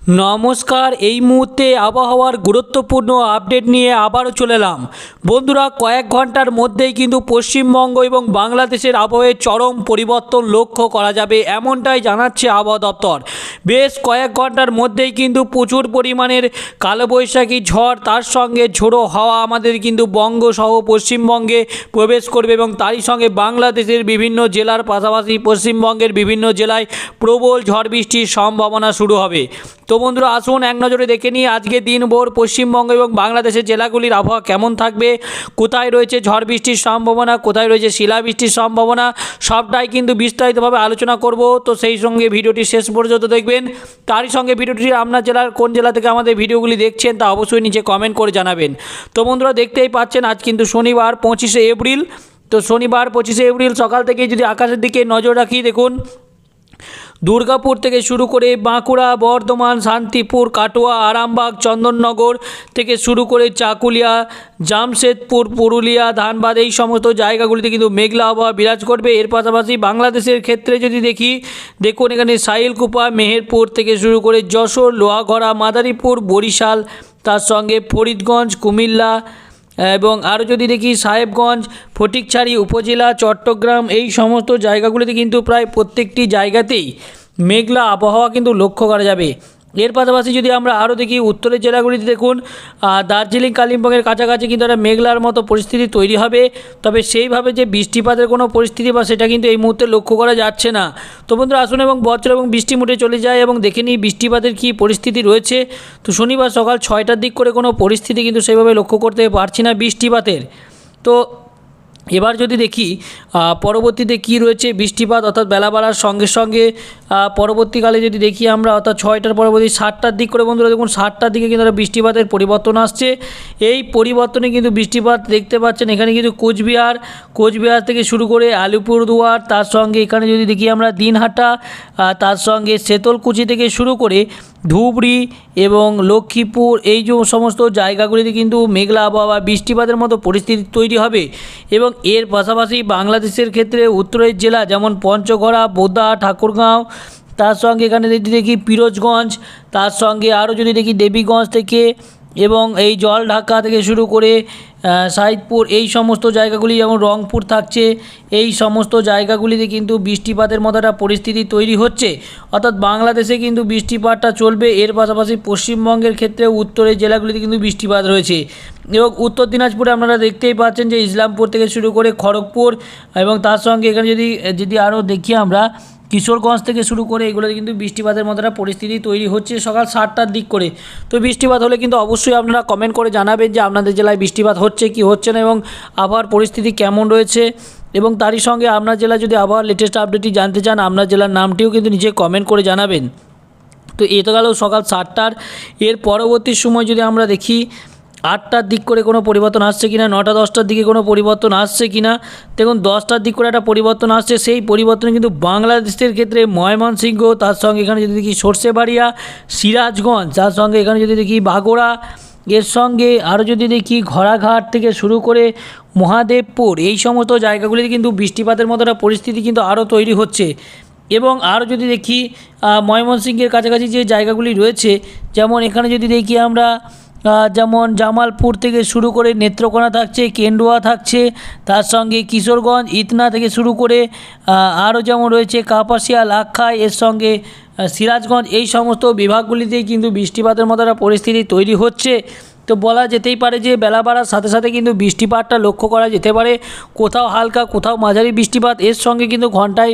নমস্কার, এই মুহূর্তে আবহাওয়ার গুরুত্বপূর্ণ আপডেট নিয়ে আবারও চলে এলাম। বন্ধুরা, কয়েক ঘন্টার মধ্যেই কিন্তু পশ্চিমবঙ্গ এবং বাংলাদেশের আবহাওয়ায় চরম পরিবর্তন লক্ষ্য করা যাবে, এমনটাই জানাচ্ছে আবহাওয়া দপ্তর। বেশ কয়েক ঘন্টার মধ্যেই কিন্তু প্রচুর পরিমাণের কালবৈশাখী ঝড়, তার সঙ্গে ঝোড়ো হাওয়া আমাদের কিন্তু বঙ্গসহ পশ্চিমবঙ্গে প্রবেশ করবে এবং তারই সঙ্গে বাংলাদেশের বিভিন্ন জেলার পাশাপাশি পশ্চিমবঙ্গের বিভিন্ন জেলায় প্রবল ঝড় বৃষ্টির সম্ভাবনা শুরু হবে। তো বন্ধুরা, আসুন এক নজরে দেখে নিই আজকে দিনভর পশ্চিমবঙ্গ এবং বাংলাদেশের জেলাগুলির আবহাওয়া কেমন থাকবে, কোথায় রয়েছে ঝড় বৃষ্টির সম্ভাবনা, কোথায় রয়েছে শিলাবৃষ্টির সম্ভাবনা, সবটাই কিন্তু বিস্তারিতভাবে আলোচনা করব। তো সেই সঙ্গে ভিডিওটি শেষ পর্যন্ত দেখবেন। তারই সঙ্গে ভিডিওটি আপনার জেলার কোন জেলা থেকে আমাদের ভিডিওগুলি দেখছেন তা অবশ্যই নিচে কমেন্ট করে জানাবেন। তো বন্ধুরা, দেখতেই পাচ্ছেন আজ কিন্তু শনিবার 25শে এপ্রিল। তো শনিবার 25শে এপ্রিল সকাল থেকে যদি আকাশের দিকে নজর রাখি, দেখুন দুর্গাপুর থেকে শুরু করে বাঁকুড়া, বর্ধমান, শান্তিপুর, কাটোয়া, আরামবাগ, চন্দননগর থেকে শুরু করে চাকুলিয়া, জামশেদপুর, পুরুলিয়া, ধানবাদ, এই সমস্ত জায়গাগুলিতে কিন্তু মেঘলা আবহাওয়া বিরাজ করবে। এর পাশাপাশি বাংলাদেশের ক্ষেত্রে যদি দেখুন এখানে সাইলকুপা, মেহেরপুর থেকে শুরু করে যশোর, লোহাগড়া, মাদারীপুর, বরিশাল, তার সঙ্গে ফরিদগঞ্জ, কুমিল্লা এবং আরও যদি দেখি সাহেবগঞ্জ, ফটিকছড়ি উপজেলা, চট্টগ্রাম, এই সমস্ত জায়গাগুলিতে কিন্তু প্রায় প্রত্যেকটি জায়গাতেই মেঘলা আবহাওয়া কিন্তু লক্ষ্য করা যাবে। এর পাশাপাশি যদি আমরা আরও দেখি উত্তরের জেলাগুলিতে, দেখুন দার্জিলিং, কালিম্পংয়ের কাছাকাছি কিন্তু একটা মেঘলার মতো পরিস্থিতি তৈরি হবে। তবে সেইভাবে যে বৃষ্টিপাতের কোনো পরিস্থিতি বা সেটা কিন্তু এই মুহূর্তে লক্ষ্য করা যাচ্ছে না। তো বন্ধুরা, আসুন এবং বজ্র এবং বৃষ্টি মুটে চলে যায় এবং দেখে নিই বৃষ্টিপাতের কী পরিস্থিতি রয়েছে। তো শনিবার সকাল 6টার দিক করে কোনো পরিস্থিতি কিন্তু সেইভাবে লক্ষ্য করতে পারছি না বৃষ্টিপাতের। তো এবার যদি দেখি পরবর্তীতে কি রয়েছে বৃষ্টিপাত, অর্থাৎ বেলা বাড়ার সঙ্গে সঙ্গে পরবর্তীকালে যদি দেখি আমরা, অর্থাৎ 6টার পরবর্তী 7টার দিক করে বন্ধুরা দেখুন 7টার দিকে কিন্তু একটা বৃষ্টিপাতের পরিবর্তন আসছে। এই পরিবর্তনে কিন্তু বৃষ্টিপাত দেখতে পাচ্ছেন এখানে কিন্তু কোচবিহার থেকে শুরু করে আলিপুরদুয়ার, তার সঙ্গে এখানে যদি দেখি আমরা দিনহাটা, তার সঙ্গে শীতলকুচি থেকে শুরু করে ধুবড়ি এবং লক্ষ্মীপুর, এই যে সমস্ত জায়গাগুলিতে কিন্তু মেঘলা আবহাওয়া, বৃষ্টিপাতের মতো পরিস্থিতি তৈরি হবে। এবং এর পাশাপাশি বাংলাদেশের ক্ষেত্রে উত্তরের জেলা যেমন পঞ্চগড়া, বোদা, ঠাকুরগাঁও, তার সঙ্গে এখানে যদি দেখি পিরোজগঞ্জ, তার সঙ্গে আরও যদি দেখি দেবীগঞ্জ থেকে এবং এই জলঢাকা থেকে শুরু করে সাইদপুর, এই সমস্ত জায়গাগুলি যেমন রংপুর থাকছে, এই সমস্ত জায়গাগুলিতে কিন্তু বৃষ্টিপাতের মতো একটা পরিস্থিতি তৈরি হচ্ছে। অর্থাৎ বাংলাদেশে কিন্তু বৃষ্টিপাতটা চলবে। এর পাশাপাশি পশ্চিমবঙ্গের ক্ষেত্রে উত্তরের জেলাগুলিতে কিন্তু বৃষ্টিপাত রয়েছে। এবং উত্তর দিনাজপুরে আপনারা দেখতেই পাচ্ছেন যে ইসলামপুর থেকে শুরু করে খড়গপুর এবং তার সঙ্গে এখানে যদি আরও দেখি আমরা কিশোরগঞ্জ থেকে শুরু করে এগুলোতে কিন্তু বৃষ্টিপাতের মতো একটা পরিস্থিতি তৈরি হচ্ছে সকাল 7টার দিক করে। তো বৃষ্টিপাত হলে কিন্তু অবশ্যই আপনারা কমেন্ট করে জানাবেন যে আপনাদের জেলায় বৃষ্টিপাত হচ্ছে কি হচ্ছে না এবং আবহাওয়ার পরিস্থিতি কেমন রয়েছে। এবং তারই সঙ্গে আপনার জেলা যদি আবহাওয়ার লেটেস্ট আপডেটটি জানতে চান, আপনার জেলার নামটিও কিন্তু নিচে কমেন্ট করে জানাবেন। তো এটা গেল সকাল 7টার। এর পরবর্তী সময় যদি আমরা দেখি 8টার দিক করে কোনো পরিবর্তন আসছে কিনা, 9টা 10টার দিকে কোনো পরিবর্তন আসছে কিনা। দেখুন 10টার দিক করে একটা পরিবর্তন আসছে। সেই পরিবর্তনে কিন্তু বাংলাদেশের ক্ষেত্রে ময়মনসিংহ, তার সঙ্গে এখানে যদি দেখি সরষেবাড়িয়া, সিরাজগঞ্জ, তার সঙ্গে এখানে যদি দেখি বাগোড়া, এর সঙ্গে আরও যদি দেখি ঘোড়াঘাট থেকে শুরু করে মহাদেবপুর, এই সমস্ত জায়গাগুলিতে কিন্তু বৃষ্টিপাতের মতো একটা পরিস্থিতি কিন্তু আরও তৈরি হচ্ছে। এবং আরও যদি দেখি ময়মনসিংহের কাছাকাছি যে জায়গাগুলি রয়েছে, যেমন এখানে যদি দেখি আমরা যেমন জামালপুর থেকে শুরু করে নেত্রকোনা থাকছে, কেন্দুয়া থাকছে, তার সঙ্গে কিশোরগঞ্জ, ইতনা থেকে শুরু করে আরও যেমন রয়েছে কাপাসিয়া, লাক্ষাই, এর সঙ্গে সিরাজগঞ্জ, এই সমস্ত বিভাগগুলিতেই কিন্তু বৃষ্টিপাতের মতো একটা পরিস্থিতি তৈরি হচ্ছে। তো বলা যেতেই পারে যে বেলা বাড়ার সাথে সাথে কিন্তু বৃষ্টিপাতটা লক্ষ্য করা যেতে পারে। কোথাও হালকা, কোথাও মাঝারি বৃষ্টিপাত, এর সঙ্গে কিন্তু ঘন্টায়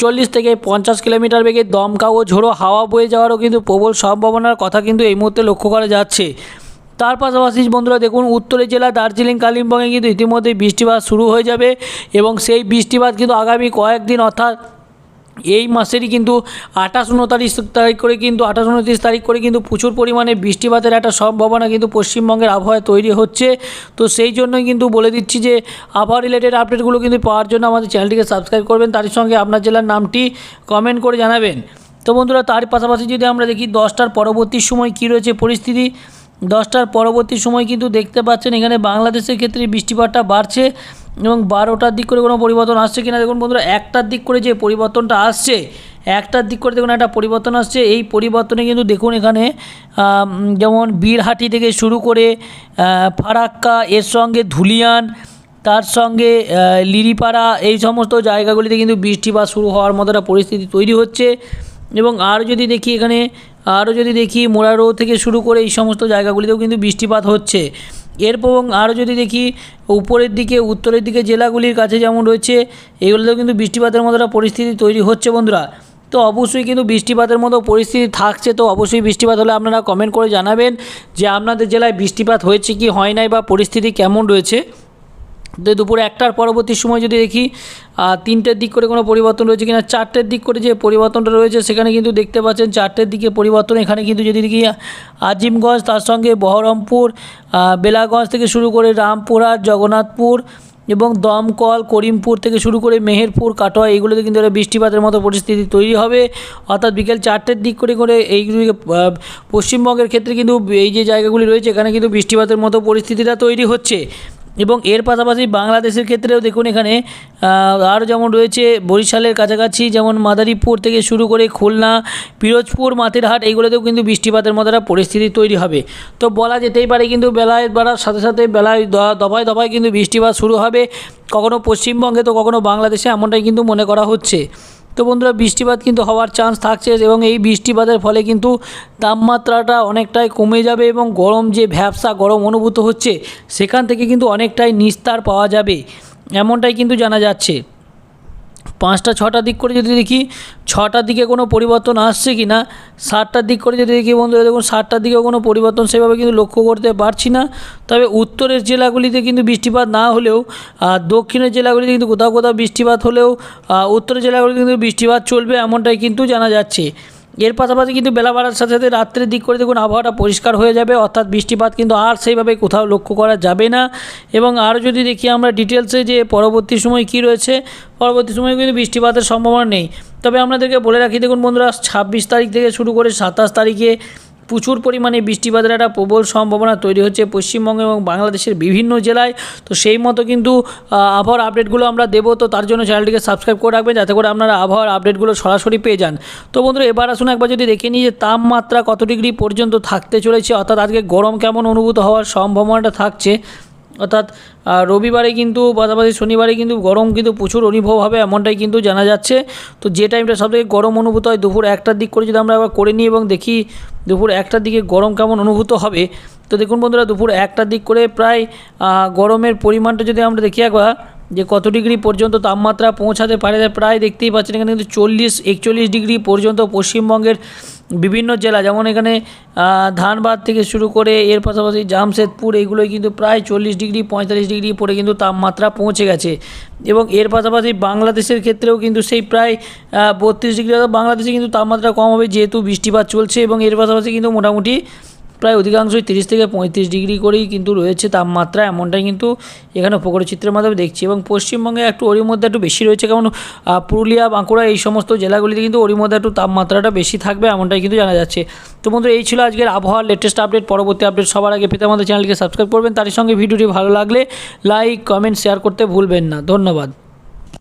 40 থেকে 50 কিলোমিটার বেগে দমকা ও ঝোড়ো হাওয়া বয়ে যাওয়ারও কিন্তু প্রবল সম্ভাবনার কথা কিন্তু এই মুহূর্তে লক্ষ্য করা যাচ্ছে। তার পাশাপাশি বন্ধুরা দেখুন উত্তরের জেলা দার্জিলিং, কালিম্পংয়ে কিন্তু ইতিমধ্যে বৃষ্টিপাত শুরু হয়ে যাবে এবং সেই বৃষ্টিপাত কিন্তু আগামী কয়েকদিন, অর্থাৎ এই মাসেরই কিন্তু 28-29 তারিখ করে কিন্তু 28-29 তারিখ করে কিন্তু প্রচুর পরিমাণে বৃষ্টিপাতের একটা সম্ভাবনা কিন্তু পশ্চিমবঙ্গের আবহাওয়ায় তৈরি হচ্ছে। তো সেই জন্যই কিন্তু বলে দিচ্ছি যে আবহাওয়া রিলেটেড আপডেটগুলো কিন্তু পাওয়ার জন্য আমাদের চ্যানেলটিকে সাবস্ক্রাইব করবেন, তার সঙ্গে আপনার জেলার নামটি কমেন্ট করে জানাবেন। তো বন্ধুরা, তার পাশাপাশি যদি আমরা দেখি 10টার পরবর্তী সময় কী রয়েছে পরিস্থিতি, 10টার পরবর্তী সময় কিন্তু দেখতে পাচ্ছেন এখানে বাংলাদেশের ক্ষেত্রে বৃষ্টিপাতটা বাড়ছে এবং 12টার দিক করে কোনো পরিবর্তন আসছে কিনা। দেখুন বন্ধুরা, 1টার দিক করে যে পরিবর্তনটা আসছে, একটার দিক করে দেখুন একটা পরিবর্তন আসছে। এই পরিবর্তনে কিন্তু দেখুন এখানে যেমন বীরহাটি থেকে শুরু করে ফারাক্কা, এর সঙ্গে ধুলিয়ান, তার সঙ্গে লিরিপাড়া, এই সমস্ত জায়গাগুলিতে কিন্তু বৃষ্টিপাত শুরু হওয়ার মতো একটা পরিস্থিতি তৈরি হচ্ছে। এবং আরও যদি দেখি মোরারো থেকে শুরু করে এই সমস্ত জায়গাগুলিতেও কিন্তু বৃষ্টিপাত হচ্ছে। এরপর আরও যদি দেখি উপরের দিকে, উত্তরের দিকে জেলাগুলির কাছে যেমন রয়েছে, এগুলোতেও কিন্তু বৃষ্টিপাতের মতো একটা পরিস্থিতি তৈরি হচ্ছে বন্ধুরা। তো অবশ্যই কিন্তু বৃষ্টিপাতের মতো পরিস্থিতি থাকছে। তো অবশ্যই বৃষ্টিপাত হলে আপনারা কমেন্ট করে জানাবেন যে আপনাদের জেলায় বৃষ্টিপাত হয়েছে কি হয় নাই, বা পরিস্থিতি কেমন রয়েছে। তো দুপুর 1টার পরবর্তী সময় যদি দেখি 3টের দিক করে কোনো পরিবর্তন রয়েছে কিনা, 4টের দিক করে যে পরিবর্তনটা রয়েছে সেখানে কিন্তু দেখতে পাচ্ছেন 4টের দিকে পরিবর্তন। এখানে কিন্তু যদি দেখি আজিমগঞ্জ, তার সঙ্গে বহরমপুর, বেলাগঞ্জ থেকে শুরু করে রামপুরহাট, জগন্নাথপুর এবং দমকল, করিমপুর থেকে শুরু করে মেহেরপুর, কাটোয়া, এইগুলোতে কিন্তু একটা বৃষ্টিপাতের মতো পরিস্থিতি তৈরি হবে। অর্থাৎ বিকেল 4টের দিক করে এইগুলি পশ্চিমবঙ্গের ক্ষেত্রে কিন্তু এই যে জায়গাগুলি রয়েছে এখানে কিন্তু বৃষ্টিপাতের মতো পরিস্থিতিটা তৈরি হচ্ছে। এবং এর পাশাপাশি বাংলাদেশের ক্ষেত্রেও দেখুন এখানে আরও যেমন রয়েছে বরিশালের কাছাকাছি, যেমন মাদারীপুর থেকে শুরু করে খুলনা, পিরোজপুর, মাতেরহাট, এইগুলোতেও কিন্তু বৃষ্টিপাতের মতো একটা পরিস্থিতি তৈরি হবে। তো বলা যেতেই পারে কিন্তু বেলায় বাড়ার সাথে সাথে বেলায় দফায় দফায় কিন্তু বৃষ্টিপাত শুরু হবে, কখনো পশ্চিমবঙ্গে তো কখনো বাংলাদেশে, এমনটাই কিন্তু মনে করা হচ্ছে। তো বন্ধুরা বৃষ্টিপাত কিন্তু হওয়ার চান্স থাকছে, এবং এই বৃষ্টিপাতের ফলে কিন্তু তাপমাত্রাটা অনেকটাই কমে যাবে, এবং গরম যে ভ্যাপসা গরম অনুভূত হচ্ছে সেখান থেকে কিন্তু অনেকটাই নিস্তার পাওয়া যাবে, এমনটাই কিন্তু জানা যাচ্ছে। 5টা 6টার দিক করে যদি দেখি 6টার দিকে কোনো পরিবর্তন আসছে কি না, 7টার দিক করে যদি দেখি বন্ধুরা দেখুন 7টার দিকেও কোনো পরিবর্তন সেভাবে কিন্তু লক্ষ্য করতে পারছি না। তবে উত্তরের জেলাগুলিতে কিন্তু বৃষ্টিপাত না হলেও দক্ষিণের জেলাগুলিতে কিন্তু কোথাও কোথাও বৃষ্টিপাত হলেও উত্তরের জেলাগুলিতে কিন্তু বৃষ্টিপাত চলবে, এমনটাই কিন্তু জানা যাচ্ছে। এর পাশাপাশি কিন্তু বেলা বাড়ার সাথে সাথে রাত্রের দিক করে দেখুন আবহাওয়াটা পরিষ্কার হয়ে যাবে, অর্থাৎ বৃষ্টিপাত কিন্তু আর সেইভাবে কোথাও লক্ষ্য করা যাবে না। এবং আরও যদি দেখি আমরা ডিটেলসে যে পরবর্তী সময় কি রয়েছে, পরবর্তী সময়ে কিন্তু বৃষ্টিপাতের সম্ভাবনা নেই। তবে আপনাদেরকে বলে রাখি দেখুন বন্ধুরা 26 তারিখ থেকে শুরু করে 27 তারিখে প্রচুর পরিমাণে বৃষ্টিপাতের একটা প্রবল সম্ভাবনা তৈরি হচ্ছে পশ্চিমবঙ্গ এবং বাংলাদেশের বিভিন্ন জেলায়। তো সেই মতো কিন্তু আবহাওয়ার আপডেটগুলো আমরা দেবো, তো তার জন্য চ্যানেলটিকে সাবস্ক্রাইব করে রাখবেন যাতে করে আপনারা আবহাওয়ার আপডেটগুলো সরাসরি পেয়ে যান। তো বন্ধুরা এবার আসুন একবার যদি দেখে নিই যে তাপমাত্রা কত ডিগ্রি পর্যন্ত থাকতে চলেছে, অর্থাৎ আজকে গরম কেমন অনুভূত হওয়ার সম্ভাবনাটা থাকছে। অর্থাৎ রবিবারে কিন্তু পাশাপাশি শনিবারে কিন্তু গরম কিন্তু প্রচুর অনুভব হবে, এমনটাই কিন্তু জানা যাচ্ছে। তো যে টাইমটা সবথেকে গরম অনুভূত হয় দুপুর 1টার দিক করে যদি আমরা আবার করে নিই এবং দেখি দুপুর 1টার দিকে গরম কেমন অনুভূত হবে। তো দেখুন বন্ধুরা দুপুর 1টার দিক করে প্রায় গরমের পরিমাণটা যদি আমরা দেখি একবার যে কত ডিগ্রি পর্যন্ত তাপমাত্রা পৌঁছাতে পারে, প্রায় দেখতেই পাচ্ছেন এখানে কিন্তু 40-41 ডিগ্রি পর্যন্ত পশ্চিমবঙ্গের বিভিন্ন জেলা, যেমন এখানে ধানবাদ থেকে শুরু করে এর পাশাপাশি জামশেদপুর, এইগুলোই কিন্তু প্রায় 40 ডিগ্রি 45 ডিগ্রি পরে কিন্তু তাপমাত্রা পৌঁছে গেছে। এবং এর পাশাপাশি বাংলাদেশের ক্ষেত্রেও কিন্তু সেই প্রায় 32 ডিগ্রি, বাংলাদেশে কিন্তু তাপমাত্রা কম হবে যেহেতু বৃষ্টিপাত চলছে। এবং এর পাশাপাশি কিন্তু মোটামুটি প্রায় অধিকাংশই 30 থেকে 35 ডিগ্রি করেই কিন্তু রয়েছে তাপমাত্রা, এমনটাই কিন্তু এখানে উপগ্রহ চিত্রের মাধ্যমে দেখছি। এবং পশ্চিমবঙ্গে একটু ওর মধ্যে একটু বেশি রয়েছে, কারণ পুরুলিয়া, বাঁকুড়া, এই সমস্ত জেলাগুলিতে কিন্তু ওর মধ্যে একটু তাপমাত্রাটা বেশি থাকবে, এমনটাই কিন্তু জানা যাচ্ছে। তো বন্ধুরা এই ছিল আজকের আবহাওয়ার লেটেস্ট আপডেট। পরবর্তী আপডেট সবার আগে পেতে আমাদের চ্যানেলকে সাবস্ক্রাইব করবেন, তার সঙ্গে ভিডিওটি ভালো লাগলে লাইক, কমেন্ট, শেয়ার করতে ভুলবেন না। ধন্যবাদ।